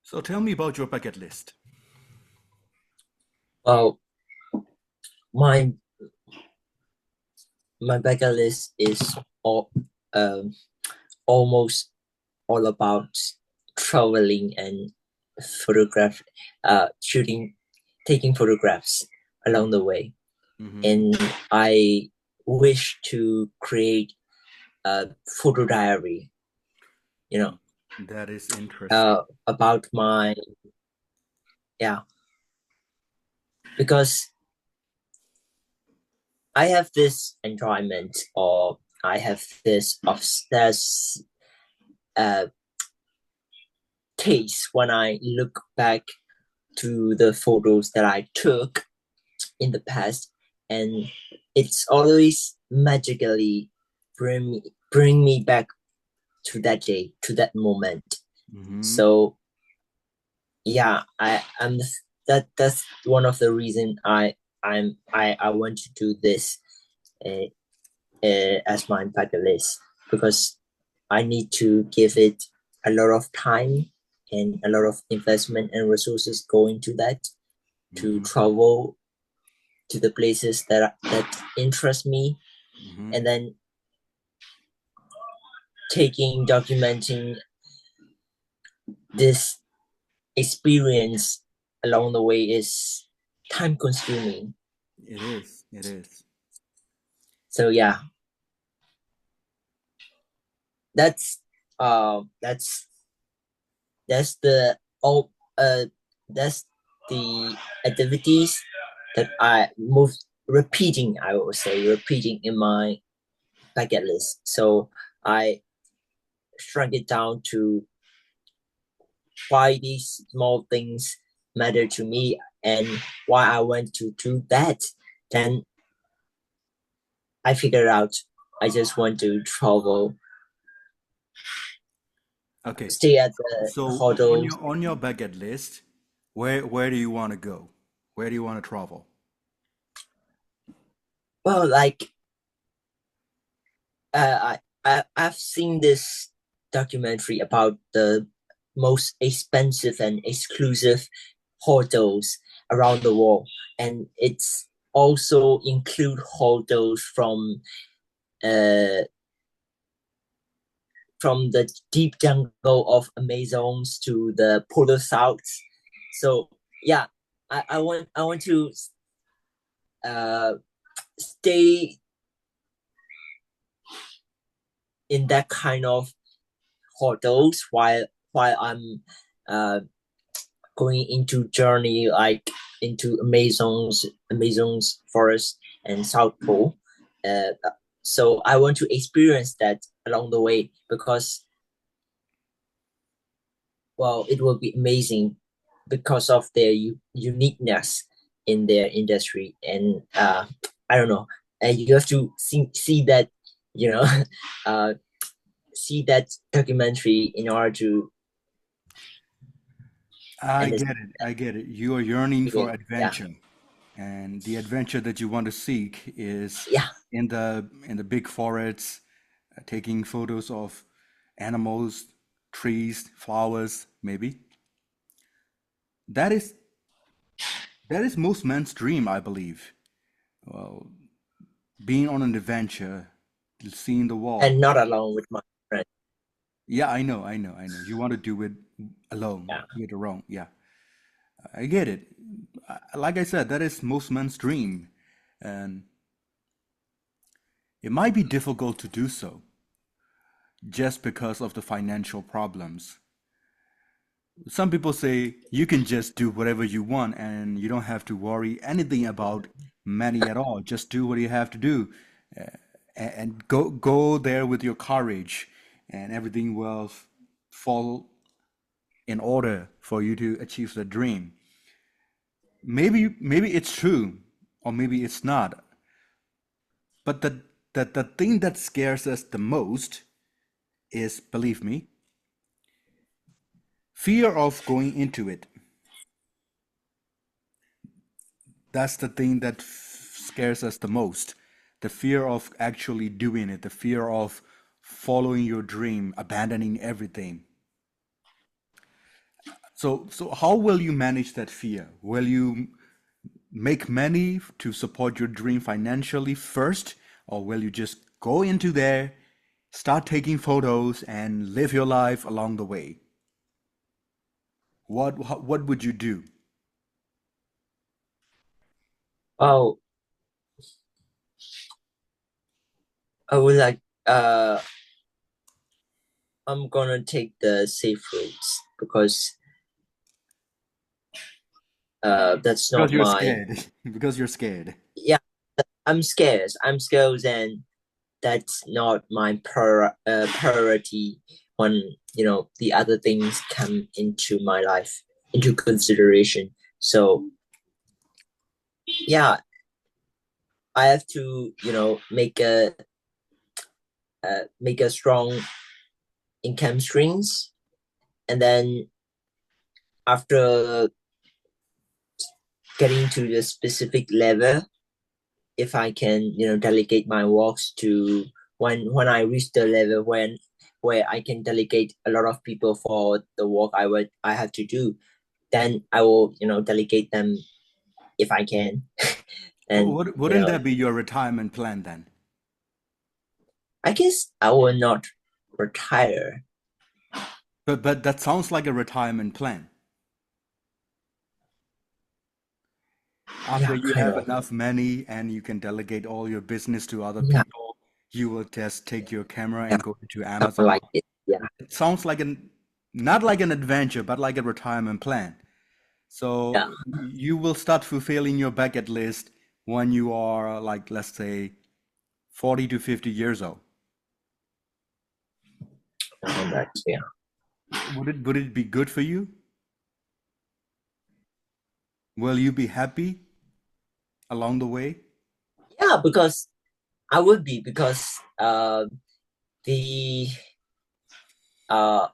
So tell me about your bucket list. Well, my my bucket list is all um almost all about traveling and photograph shooting taking photographs along the way. Mm-hmm. And I wish to create a photo diary, you know, That is interesting. about my yeah, because I have this enjoyment, or I have this obsessed uh, taste when I look back to the photos that I took in the past, and it's always magically bring me back to that day, to that moment. Mm-hmm. So yeah, I'm that's one of the reason I want to do this uh, as my bucket list, because I need to give it a lot of time and a lot of investment and resources go into that, to Mm-hmm. travel to the places that interest me, Mm-hmm. and then documenting this experience along the way is time consuming. It is. It is. So yeah, that's uh that's that's the all that's the activities that I move repeating, I would say repeating in my bucket list. So I shrunk it down to why these small things matter to me and why I want to do that. Then I figured out I just want to travel, Okay. stay at the So on hotels. your bucket list, where do you want to go? Where do you want to travel? Well, like I've seen this documentary about the most expensive and exclusive hotels around the world, and it's also include hotels uh from the deep jungle of Amazons to the polar south. So yeah, I want to uh stay in that kind of hotels while I'm uh going into journey, like into Amazon's forest and South Pole. Uh, so I want to experience that along the way, because well, it will be amazing because of their uniqueness in their industry. And I don't know, and you have to see that, you know, uh, see that documentary in order to I understand get it. I get it. You are yearning for it. Yeah, adventure, and the adventure that you want to seek is yeah, in the big forests, taking photos of animals, trees, flowers, maybe. That is that is most men's dream, I believe. Well, being on an adventure, seeing the and world. not alone with my friend. Yeah, I know, I know, I know. You want to do it alone, Yeah. with your own. Yeah, I get it. Like I said, that is most men's dream, and it might be difficult to do so just because of the financial problems. Some people say you can just do whatever you want and you don't have to worry anything about money at all. Just do what you have to do, uh, and go there with your courage, and everything will fall in order for you to achieve the dream. Maybe it's true, or maybe it's not. But the thing that scares us the most is, believe me, fear of going into it. That's the thing that scares us the most. The fear of actually doing it, the fear of following your dream, abandoning everything. So how will you manage that fear? Will you make money to support your dream financially first, or will you just go into there, start taking photos, and live your life along the way? What would you do? Oh, I would like I'm gonna take the safe routes because that's Because not you're my scared. Because you're scared. yeah, I'm scared. I'm scared and that's not my priority when the other things come into my life into consideration. So yeah, I have to make a strong income streams, and then after getting to the specific level, if I can delegate my works to when I reach the level where I can delegate a lot of people for the work I have to do, then I will delegate them if I can. And Wouldn't that be your retirement plan then? I guess I will not retire. But that sounds like a retirement plan. After Yeah, you kind have of. enough money and you can delegate all your business to other Yeah, people, you will just take your camera yeah, and go to something Amazon. like it. Yeah, It sounds like not like an adventure, but like a retirement plan. yeah, So you will start fulfilling your bucket list when you are like, let's say, 40 to 50 years old. something like that. Yeah, Would it be good for you? Will you be happy along the way? yeah, because I would be because the uh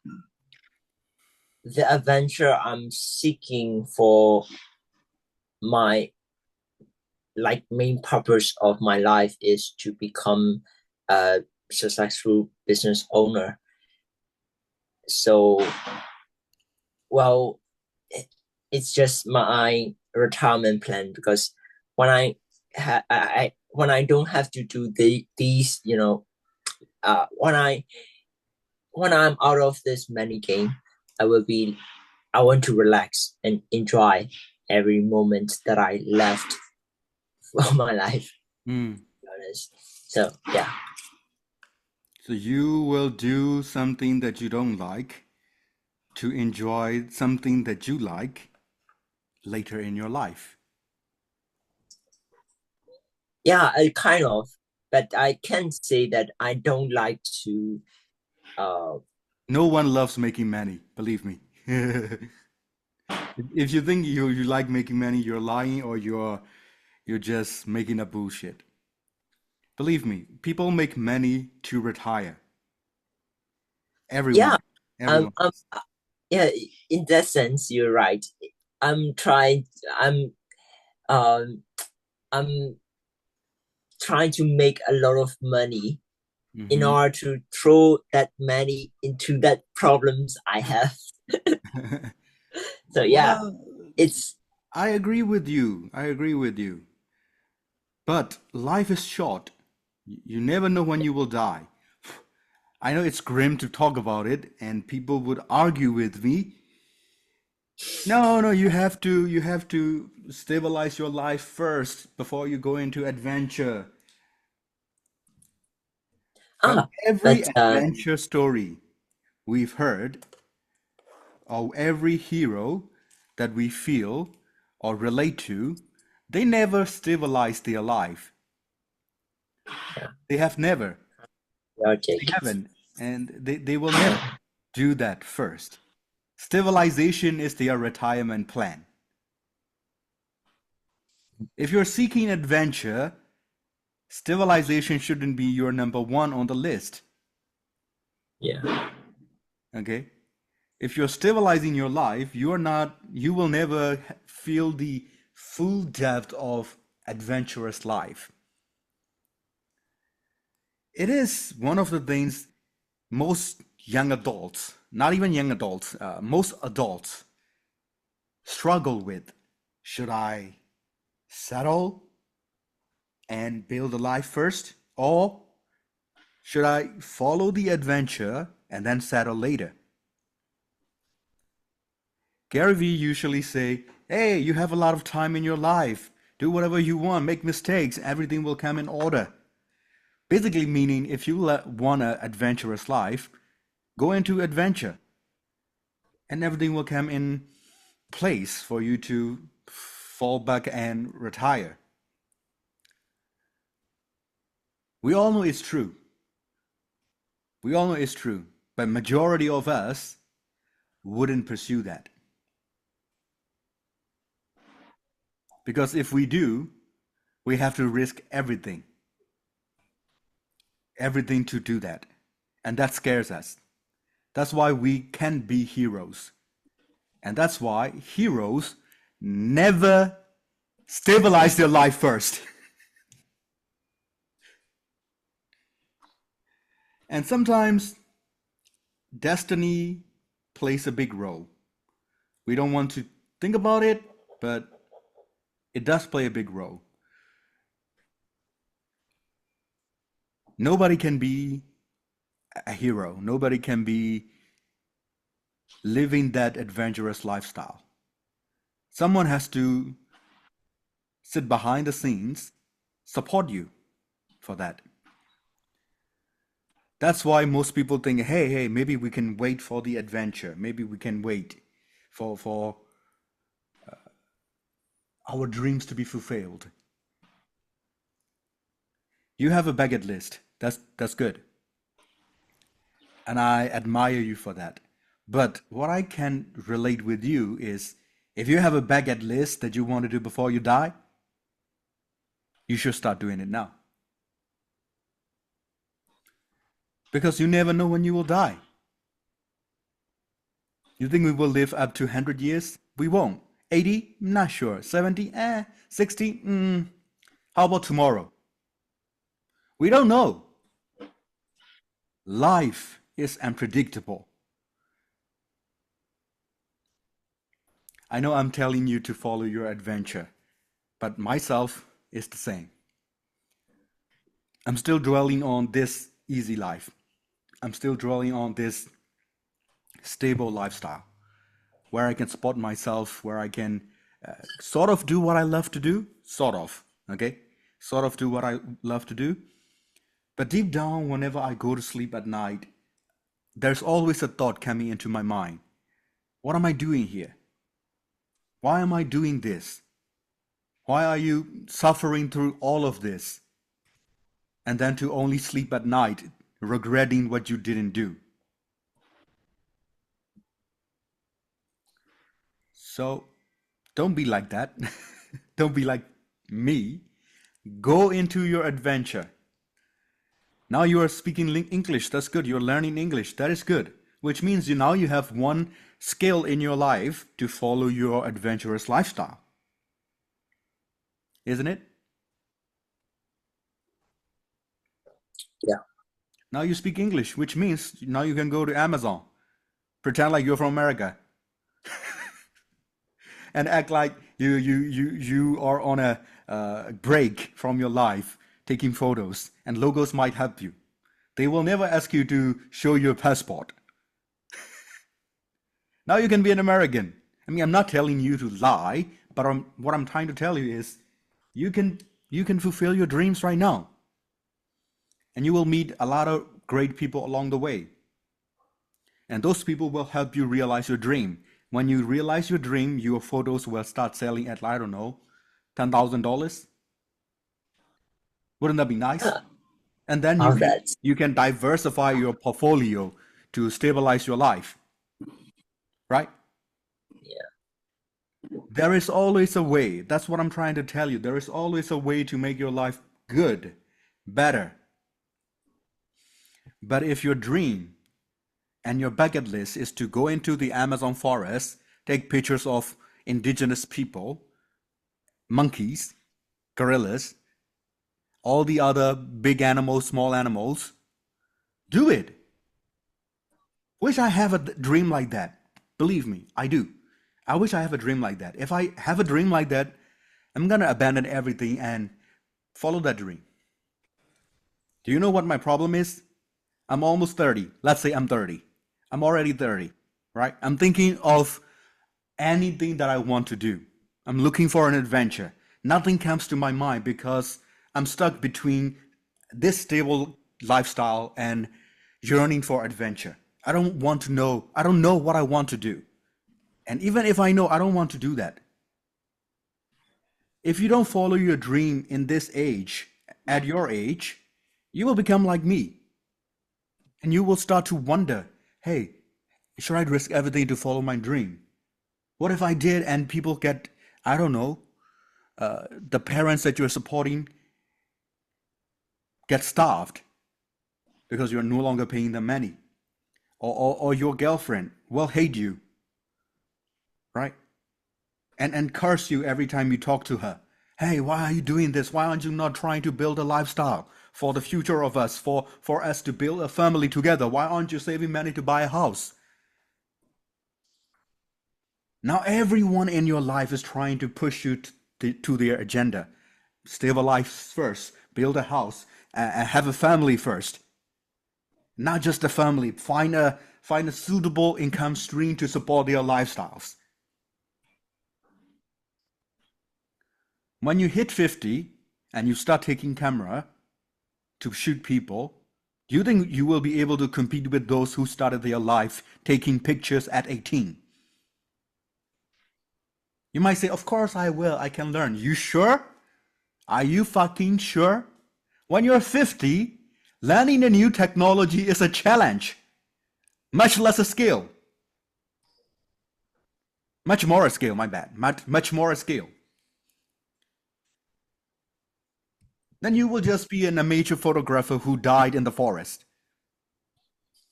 the adventure I'm seeking for my main purpose of my life is to become a successful business owner. So, well, it's just my retirement plan because when when I don't have to do these, when I'm out of this money game, I will be I want to relax and enjoy every moment that I left of my life. Hmm. To be honest. So yeah, So you will do something that you don't like to enjoy something that you like later in your life. yeah, I kind of, but I can say that I don't like to. Uh, No one loves making money, believe me. If you think you like making money, you're lying or you're just making up bullshit. Believe me, people make money to retire. yeah, Everyone, I'm, everyone. I'm, yeah. In that sense, you're right. I'm trying. Um, I'm trying to make a lot of money in Hmm. order to throw that money into that problems I have. So yeah, Well, it's I agree with you. I agree with you. But life is short. You never know when you will die. I know it's grim to talk about it, and people would argue with me. No, no, you have to stabilize your life first before you go into adventure. But ah, every but adventure story we've heard, or every hero that we feel or relate to, they never stabilize their life. yeah, They have never. They logic. haven't. And they will never do that first. Stabilization is their retirement plan. If you're seeking adventure, stabilization shouldn't be your number one on the list. Yeah, Okay? If you're stabilizing your life, you will never feel the full depth of adventurous life. It is one of the things most young adults, not even young adults, most adults struggle with. Should I settle and build a life first? Or should I follow the adventure and then settle later? Gary Vee usually say, hey, you have a lot of time in your life. Do whatever you want, make mistakes, everything will come in order. Basically meaning if you want an adventurous life, go into adventure and everything will come in place for you to fall back and retire. We all know it's true. We all know it's true. But majority of us wouldn't pursue that. Because if we do, we have to risk everything. Everything to do that. And that scares us. That's why we can't be heroes. And that's why heroes never stabilize their life first. And sometimes destiny plays a big role. We don't want to think about it, but it does play a big role. Nobody can be a hero. Nobody can be living that adventurous lifestyle. Someone has to sit behind the scenes, support you for that. That's why most people think, hey, maybe we can wait for the adventure. Maybe we can wait for our dreams to be fulfilled. You have a bucket list. That's good. And I admire you for that. But what I can relate with you is if you have a bucket list that you want to do before you die, you should start doing it now. Because you never know when you will die. You think we will live up to 100 years? We won't. 80? Not sure. 70? 60? How about tomorrow? We don't know. Life is unpredictable. I know I'm telling you to follow your adventure, but myself is the same. I'm still dwelling on this easy life. I'm still dwelling on this stable lifestyle where I can spot myself, where I can sort of do what I love to do, sort of, okay? Sort of do what I love to do. But deep down, whenever I go to sleep at night, there's always a thought coming into my mind. What am I doing here? Why am I doing this? Why are you suffering through all of this? And then to only sleep at night, regretting what you didn't do. So don't be like that. Don't be like me. Go into your adventure. Now you are speaking English. That's good. You're learning English. That is good. Which means now you have one skill in your life to follow your adventurous lifestyle. Isn't it? Yeah. Now you speak English, which means now you can go to Amazon, pretend like you're from America, and act like you are on a break from your life, taking photos, and logos might help you. They will never ask you to show your passport. Now you can be an American. I mean, I'm not telling you to lie, but what I'm trying to tell you is you can fulfill your dreams right now. And you will meet a lot of great people along the way. And those people will help you realize your dream. When you realize your dream, your photos will start selling at, I don't know, $10,000. Wouldn't that be nice? And then How's that? you can diversify your portfolio to stabilize your life. Right? Yeah. There is always a way. That's what I'm trying to tell you. There is always a way to make your life good, better. But if your dream and your bucket list is to go into the Amazon forest, take pictures of indigenous people, monkeys, gorillas, all the other big animals, small animals, do it. Wish I have a dream like that. Believe me, I do. I wish I have a dream like that. If I have a dream like that, I'm gonna abandon everything and follow that dream. Do you know what my problem is? I'm almost 30. Let's say I'm 30. I'm already 30, right? I'm thinking of anything that I want to do. I'm looking for an adventure. Nothing comes to my mind because I'm stuck between this stable lifestyle and yearning for adventure. I don't want to know. I don't know what I want to do. And even if I know, I don't want to do that. If you don't follow your dream in this age, at your age, you will become like me. And you will start to wonder, hey, should I risk everything to follow my dream? What if I did and people get, I don't know, the parents that you're supporting get starved because you're no longer paying them money? Or your girlfriend will hate you, right? And curse you every time you talk to her. Hey, why are you doing this? Why aren't you not trying to build a lifestyle for the future of us, for us to build a family together? Why aren't you saving money to buy a house? Now everyone in your life is trying to push you to their agenda. Stable life first, build a house, have a family first. Not just a family. Find a suitable income stream to support their lifestyles. When you hit 50 and you start taking camera to shoot people, do you think you will be able to compete with those who started their life taking pictures at 18? You might say, of course I will, I can learn. You sure? Are you fucking sure? When you're 50, learning a new technology is a challenge. Much less a skill. Much more a skill, my bad. Much more a skill. Then you will just be an amateur photographer who died in the forest.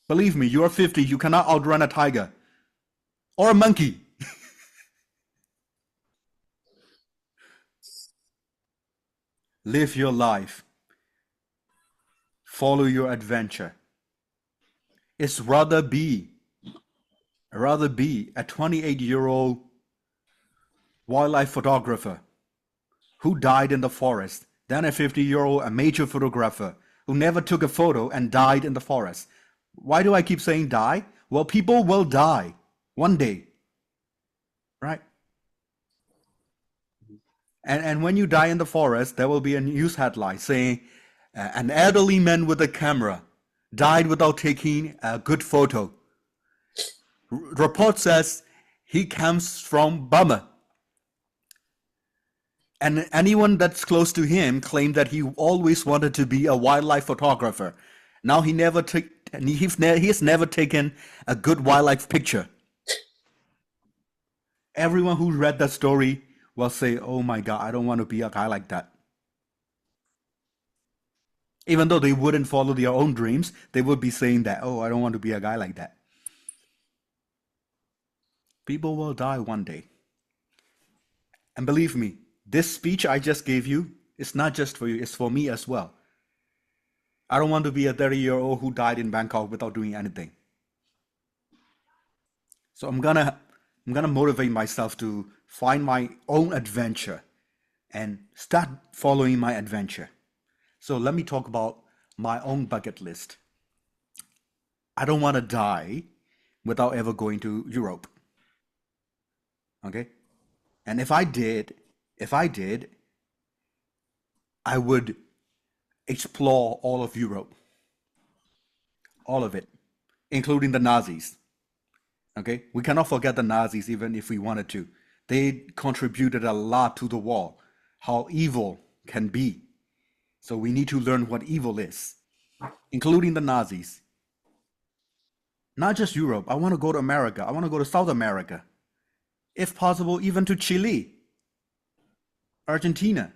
Believe me, you're 50, you cannot outrun a tiger or a monkey. Live your life. Follow your adventure. It's rather be a 28-year-old wildlife photographer who died in the forest than a 50-year-old amateur photographer who never took a photo and died in the forest. Why do I keep saying die? Well, people will die one day, right? And when you die in the forest, there will be a news headline saying an elderly man with a camera died without taking a good photo. Report says he comes from Burma. And anyone that's close to him claimed that he always wanted to be a wildlife photographer. Now he's never taken a good wildlife picture. Everyone who read that story will say, "Oh my God, I don't want to be a guy like that." Even though they wouldn't follow their own dreams, they would be saying that, "Oh, I don't want to be a guy like that." People will die one day. And believe me, this speech I just gave you is not just for you, it's for me as well. I don't want to be a 30-year-old who died in Bangkok without doing anything. So I'm gonna motivate myself to find my own adventure and start following my adventure. So let me talk about my own bucket list. I don't want to die without ever going to Europe. Okay? And if I did, I would explore all of Europe, all of it, including the Nazis. Okay? We cannot forget the Nazis even if we wanted to. They contributed a lot to the war, how evil can be. So we need to learn what evil is, including the Nazis. Not just Europe. I want to go to America. I want to go to South America. If possible, even to Chile, Argentina,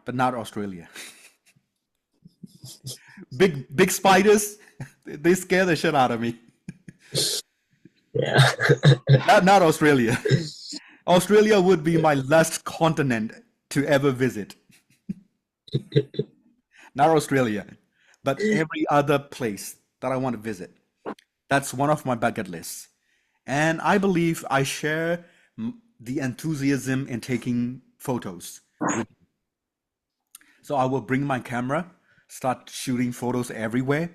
but not Australia. Big spiders, they scare the shit out of me. Yeah. Not Australia. Australia would be my last continent to ever visit. Not Australia, but every other place that I want to visit. That's one of my bucket lists. And I believe I share the enthusiasm in taking photos with. So I will bring my camera, start shooting photos everywhere.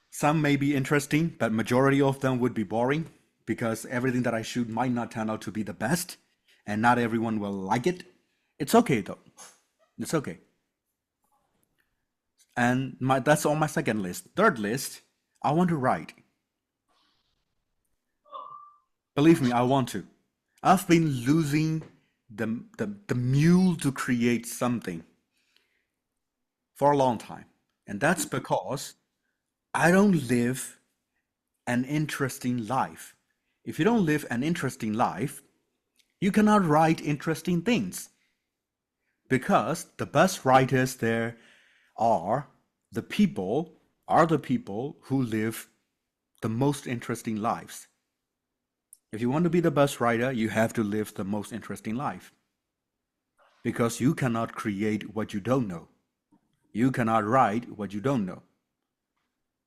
Some may be interesting, but majority of them would be boring because everything that I shoot might not turn out to be the best, and not everyone will like it. It's okay though. It's okay. And that's on my second list. Third list, I want to write. Believe me, I want to. I've been losing the mule to create something for a long time. And that's because I don't live an interesting life. If you don't live an interesting life, you cannot write interesting things because the best writers there are the people the people who live the most interesting lives. If you want to be the best writer, you have to live the most interesting life because you cannot create what you don't know. You cannot write what you don't know.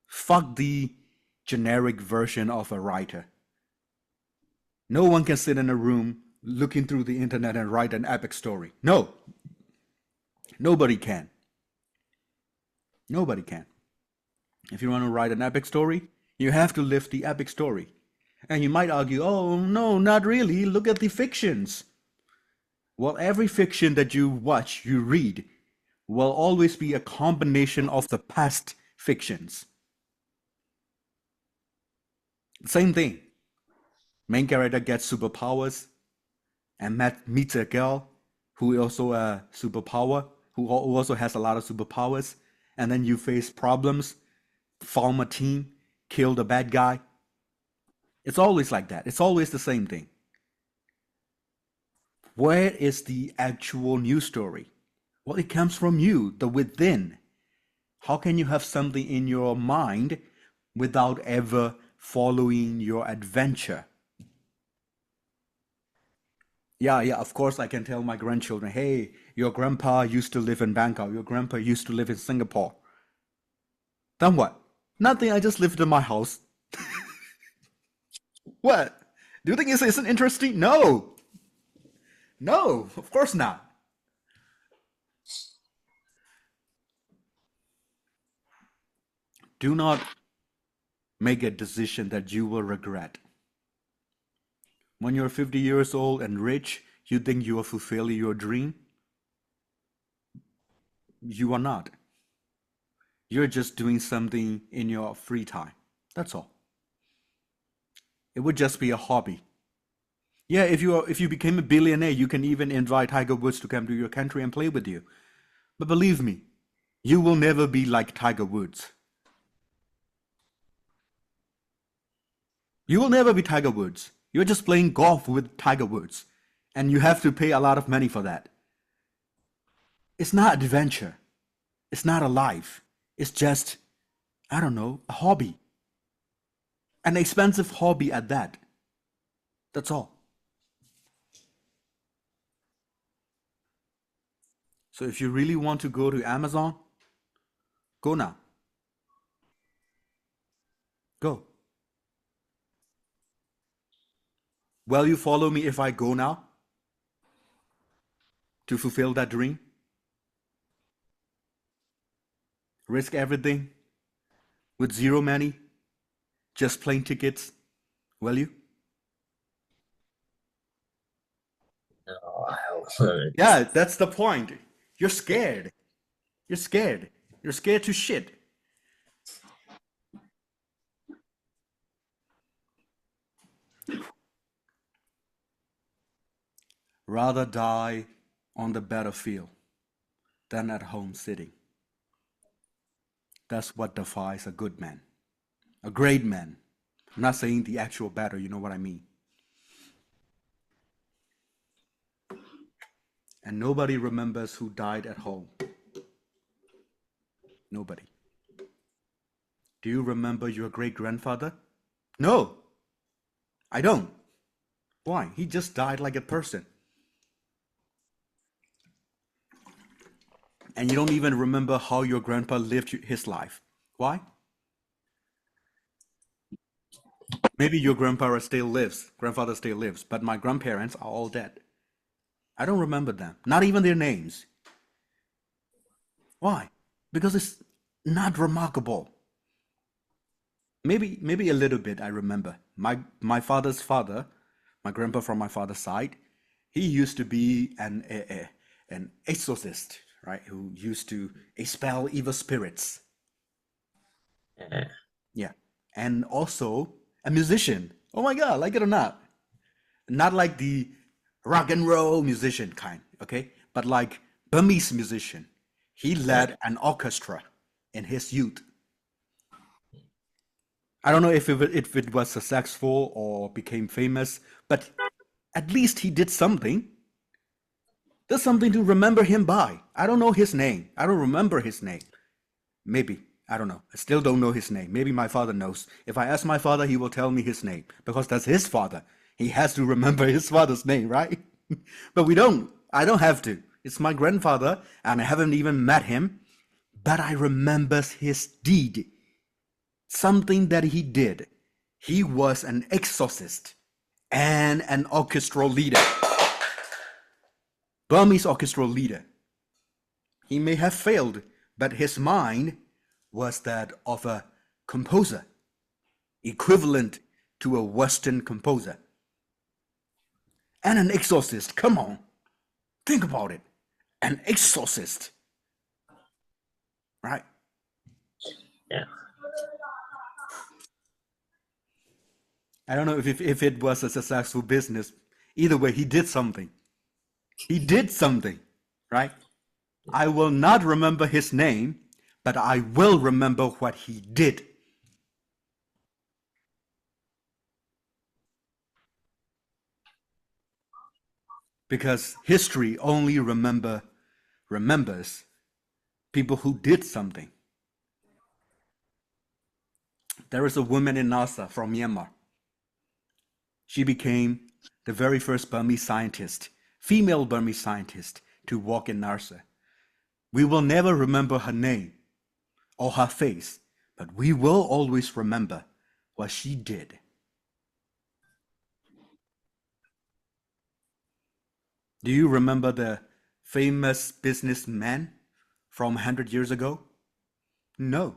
Fuck the generic version of a writer. No one can sit in a room looking through the internet and write an epic story. No, nobody can. Nobody can. If you want to write an epic story, you have to live the epic story. And you might argue, oh, no, not really. Look at the fictions. Well, every fiction that you watch, you read, will always be a combination of the past fictions. Same thing. Main character gets superpowers and meets a girl who also a superpower, who also has a lot of superpowers, and then you face problems, form a team, kill the bad guy. It's always like that. It's always the same thing. Where is the actual news story? Well, it comes from you, the within. How can you have something in your mind without ever following your adventure? Yeah, yeah, of course I can tell my grandchildren, hey, your grandpa used to live in Bangkok, your grandpa used to live in Singapore. Then what? Nothing, I just lived in my house. What? Do you think this isn't interesting? No! No, of course not. Do not make a decision that you will regret. When you're 50 years old and rich, you think you are fulfilling your dream? You are not. You're just doing something in your free time. That's all. It would just be a hobby. Yeah, if you became a billionaire, you can even invite Tiger Woods to come to your country and play with you. But believe me, you will never be like Tiger Woods. You will never be Tiger Woods. You're just playing golf with Tiger Woods, and you have to pay a lot of money for that. It's not adventure. It's not a life. It's just, I don't know, a hobby. An expensive hobby at that. That's all. So if you really want to go to Amazon, go now. Go. Will you follow me if I go now to fulfill that dream? Risk everything with zero money, just plane tickets? Will you? No, Yeah, that's the point. You're scared. You're scared. You're scared to shit. Rather die on the battlefield than at home sitting. That's what defines a good man, a great man. I'm not saying the actual battle, you know what I mean. And nobody remembers who died at home. Nobody. Do you remember your great grandfather? No, I don't. Why? He just died like a person. And you don't even remember how your grandpa lived his life. Why? Maybe your grandfather still lives, but my grandparents are all dead. I don't remember them, not even their names. Why? Because it's not remarkable. Maybe a little bit I remember. My father's father, my grandpa from my father's side, he used to be an exorcist, right? Who used to expel evil spirits. Uh, Yeah. And also a musician. Oh my god, like it or not. Not like the rock and roll musician kind, okay? But like Burmese musician. He uh, led an orchestra in his youth. I don't know if it was successful or became famous, but at least he did something. There's something to remember him by. I don't know his name. I don't remember his name. Maybe. I don't know. I still don't know his name. Maybe my father knows. If I ask my father, he will tell me his name because that's his father. He has to remember his father's name, right? But we don't. I don't have to. It's my grandfather, and I haven't even met him, but I remember his deed. Something that he did. He was an exorcist and an orchestral leader, Burmese orchestral leader. He may have failed, but his mind was that of a composer, equivalent to a Western composer. And an exorcist, come on, think about it. An exorcist, right? yeah. I don't know if it was a successful business. Either way, he did something. He did something, right? I will not remember his name, but I will remember what he did. Because history only remembers people who did something. There is a woman in NASA from Myanmar. She became the very first Burmese scientist, female Burmese scientist, to walk in NASA. We will never remember her name or her face, but we will always remember what she did. Do you remember the famous businessman from 100 years ago? No.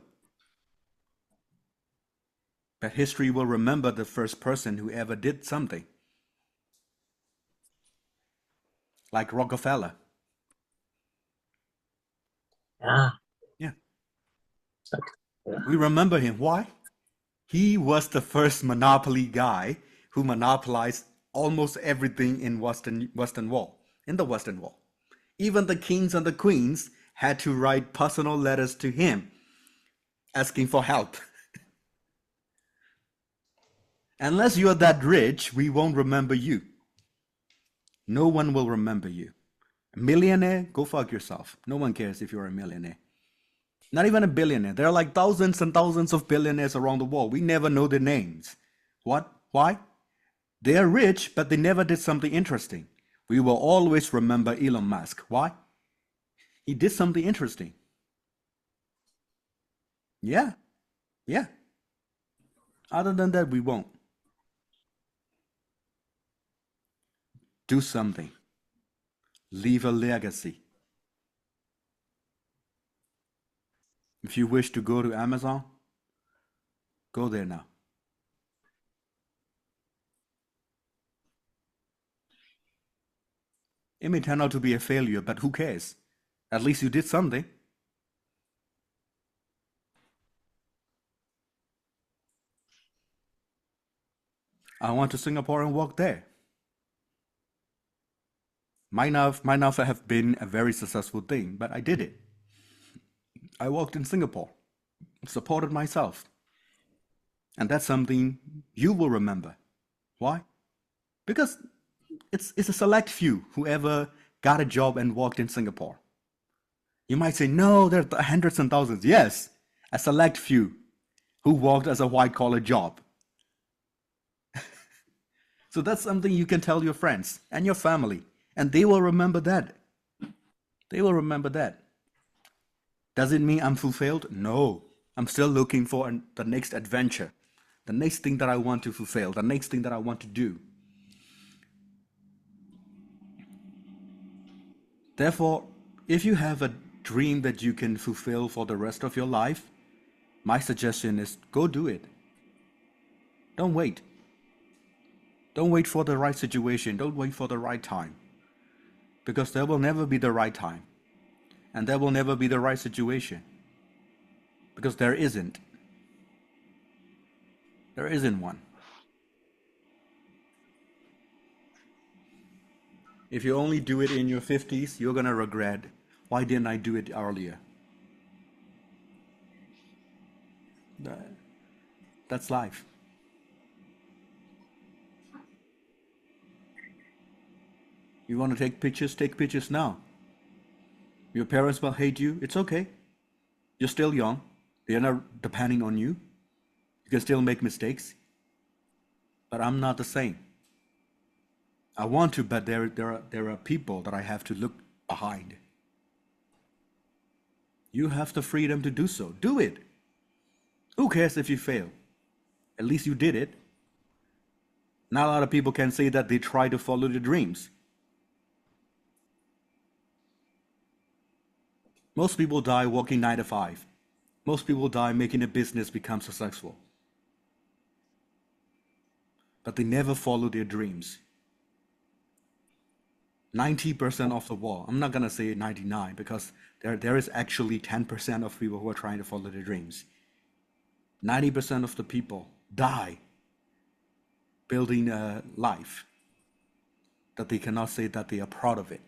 But history will remember the first person who ever did something, like Rockefeller. Yeah. Yeah, Yeah. we remember him. Why? He was the first monopoly guy who monopolized almost everything in Western Wall, in the Western Wall. Even the kings and the queens had to write personal letters to him asking for help. Unless you're that rich, we won't remember you. No one will remember you. A millionaire? Go fuck yourself. No one cares if you're a millionaire. Not even a billionaire. There are like thousands and thousands of billionaires around the world. We never know their names. What? Why? They are rich, but they never did something interesting. We will always remember Elon Musk. Why? He did something interesting. Yeah, yeah. Other than that, we won't. Do something. Leave a legacy. If you wish to go to Amazon, go there now. It may turn out to be a failure, but who cares? At least you did something. I went to Singapore and walked there. Might not have been a very successful thing, but I did it. I walked in Singapore, supported myself. And that's something you will remember. Why? Because it's a select few who ever got a job and walked in Singapore. You might say, no, there are hundreds and thousands. Yes, a select few who walked as a white collar job. So that's something you can tell your friends and your family, and they will remember that. They will remember that. Does it mean I'm fulfilled? No. I'm still looking for the next adventure. the next thing that I want to fulfill, the next thing that I want to do. Therefore, if you have a dream that you can fulfill for the rest of your life, my suggestion is go do it. Don't wait. Don't wait for the right situation. Don't wait for the right time. Because there will never be the right time. And there will never be the right situation. Because there isn't. There isn't one. If you only do it in your 50s, you're going to regret, why didn't I do it earlier? That's life. You want to take pictures now. Your parents will hate you. It's okay. You're still young. They're not depending on you. You can still make mistakes. But I'm not the same. I want to, but there are people that I have to look behind. You have the freedom to do so. Do it. Who cares if you fail? At least you did it. Not a lot of people can say that they try to follow their dreams. Most people die working 9 to 5. Most people die making a business become successful. But they never follow their dreams. 90% of the world, I'm not going to say 99 because there is actually 10% of people who are trying to follow their dreams. 90% of the people die building a life that they cannot say that they are proud of it.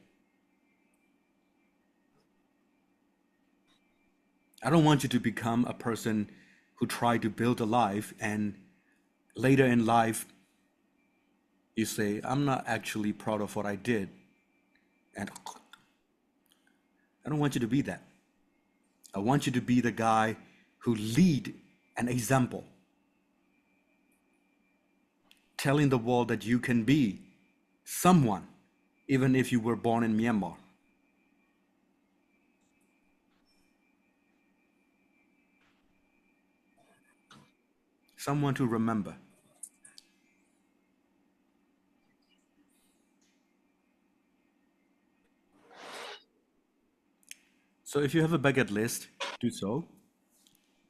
I don't want you to become a person who try to build a life and later in life you say, I'm not actually proud of what I did. And I don't want you to be that. I want you to be the guy who lead an example, telling the world that you can be someone, even if you were born in Myanmar. Someone to remember. So if you have a bucket list, do so.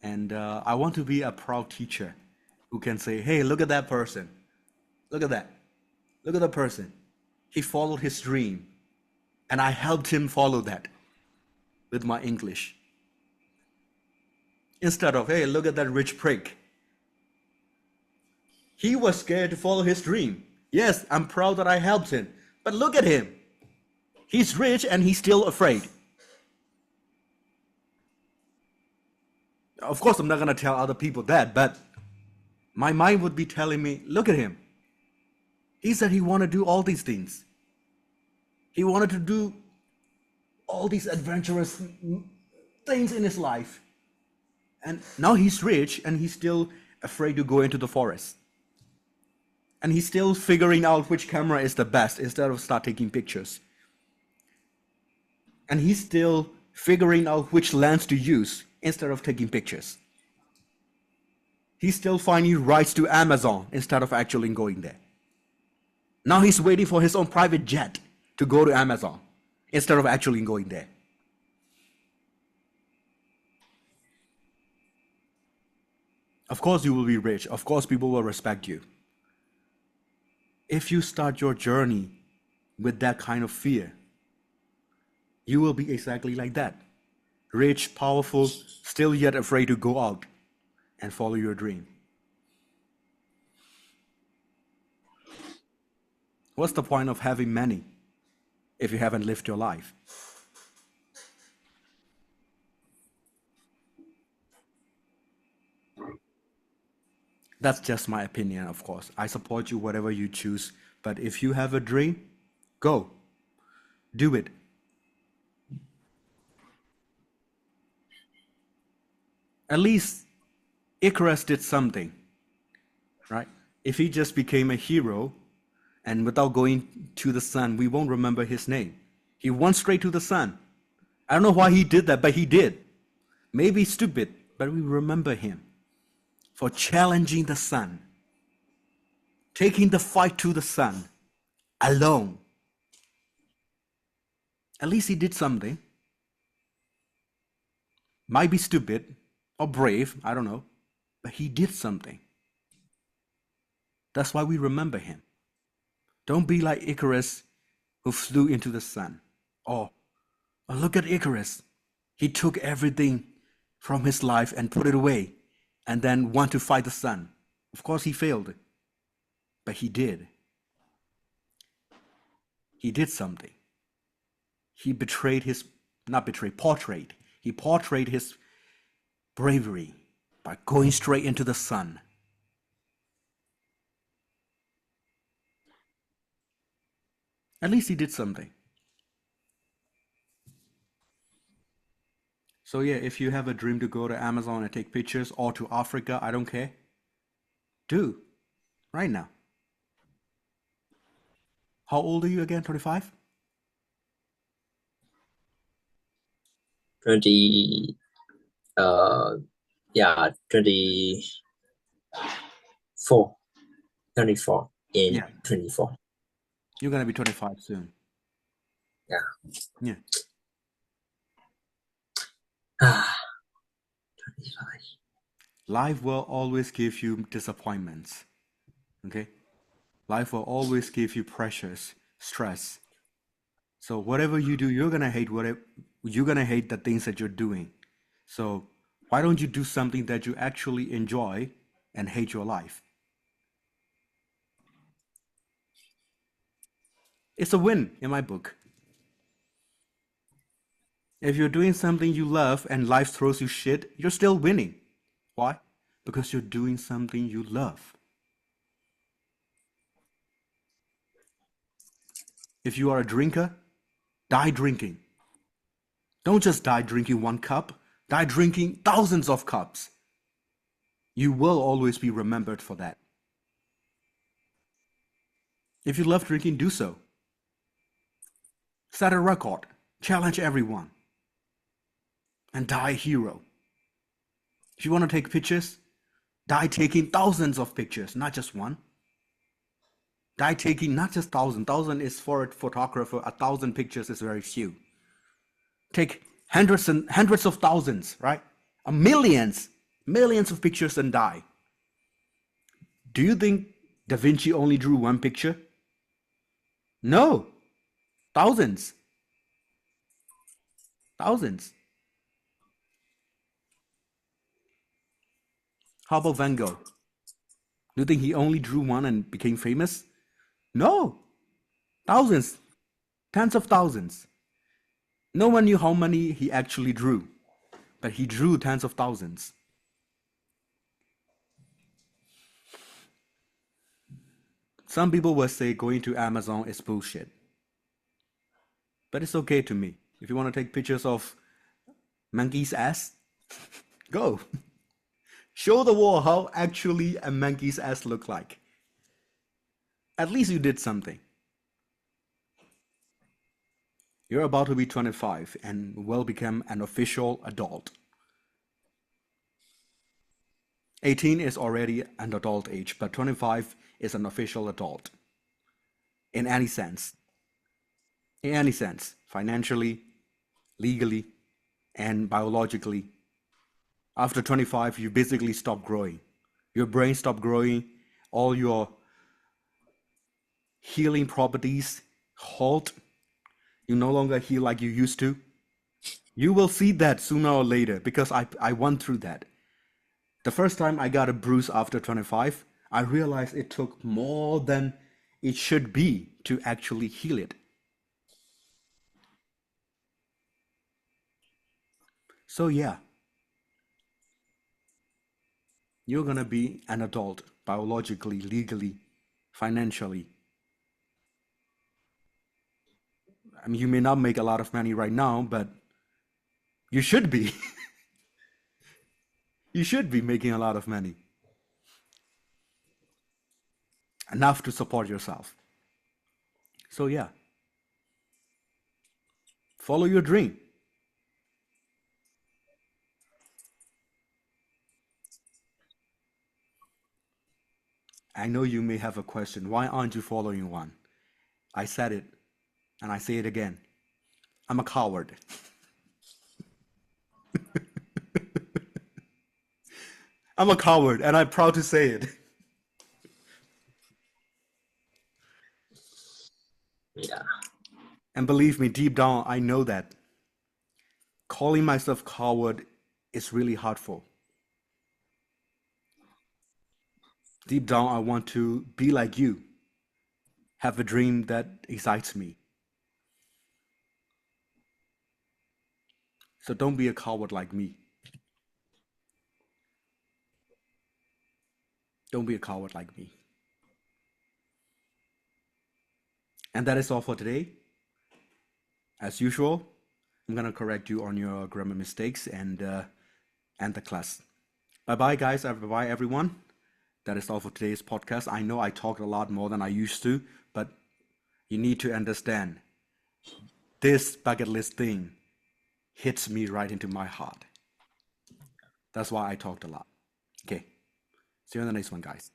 And I want to be a proud teacher who can say, hey, look at that person. Look at that. Look at the person. He followed his dream. And I helped him follow that with my English. Instead of, hey, look at that rich prick. He was scared to follow his dream. Yes, I'm proud that I helped him. But look at him. He's rich and he's still afraid. Of course, I'm not going to tell other people that, but my mind would be telling me, look at him. He said he wanted to do all these things. He wanted to do all these adventurous things in his life. And now he's rich and he's still afraid to go into the forest. And he's still figuring out which camera is the best instead of start taking pictures. And he's still figuring out which lens to use instead of taking pictures. He's still finding rides to Amazon instead of actually going there. Now he's waiting for his own private jet to go to Amazon instead of actually going there. Of course you will be rich. Of course people will respect you. If you start your journey with that kind of fear, you will be exactly like that. Rich, powerful, still yet afraid to go out and follow your dream. What's the point of having many if you haven't lived your life? That's just my opinion, of course. I support you whatever you choose. But if you have a dream, go. Do it. At least Icarus did something, right? If he just became a hero and without going to the sun, we won't remember his name. He went straight to the sun. I don't know why he did that, but he did. Maybe stupid, but we remember him. for challenging the sun, taking the fight to the sun alone. At least he did something. Might be stupid or brave, I don't know, but he did something. That's why we remember him. Don't be like Icarus who flew into the sun. Or, look at Icarus. He took everything from his life and put it away and then want to fight the sun. Of course he failed, but he did. He did something. He betrayed his, not betrayed, portrayed. He portrayed his bravery by going straight into the sun. At least he did something. So yeah, if you have a dream to go to Amazon and take pictures or to Africa, I don't care. Do. Right now. How old are you again? 25? 20, yeah, 24, 24 in Yeah. 24. You're gonna be 25 soon. Yeah. Yeah. Ah, 25. Life will always give you disappointments. Okay? Life will always give you pressures, stress. So whatever you do, you're gonna hate the things that you're doing. So why don't you do something that you actually enjoy and hate your life? It's a win in my book. If you're doing something you love and life throws you shit, you're still winning. Why? Because you're doing something you love. If you are a drinker, die drinking. Don't just die drinking one cup, die drinking thousands of cups. You will always be remembered for that. If you love drinking, do so. Set a record, challenge everyone, and die a hero. If you want to take pictures, die taking thousands of pictures, not just one. Die taking not just thousand. Thousand is for a photographer. 1,000 pictures is very few. Take hundreds and hundreds of thousands, right? Millions of pictures and die. Do you think Da Vinci only drew one picture? No, thousands, thousands. How about Van Gogh? Do you think he only drew one and became famous? No, thousands, tens of thousands. No one knew how many he actually drew, but he drew tens of thousands. Some people will say going to Amazon is bullshit, but it's okay to me. If you want to take pictures of monkey's ass, go. Show the world how actually a monkey's ass look like. At least you did something. You're about to be 25 and will become an official adult. 18 is already an adult age, but 25 is an official adult. In any sense. In any sense. Financially, legally, and biologically. After 25, you basically stop growing. Your brain stops growing. All your healing properties halt. You no longer heal like you used to. You will see that sooner or later because I went through that. The first time I got a bruise after 25, I realized it took more than it should be to actually heal it. So, yeah, you're gonna be an adult biologically, legally, financially. I mean, you may not make a lot of money right now, but you should be. You should be making a lot of money. Enough to support yourself. So, yeah, follow your dream. I know you may have a question. Why aren't you following one? I said it, and I say it again. I'm a coward. I'm a coward, and I'm proud to say it. Yeah. And believe me, deep down, I know that calling myself coward is really hurtful. Deep down, I want to be like you, have a dream that excites me. So don't be a coward like me. Don't be a coward like me. And that is all for today. As usual, I'm gonna correct you on your grammar mistakes and end the class. Bye bye, guys. Bye bye, everyone. That is all for today's podcast. I know I talked a lot more than I used to, but you need to understand this bucket list thing hits me right into my heart. That's why I talked a lot. Okay. See you in the next one, guys.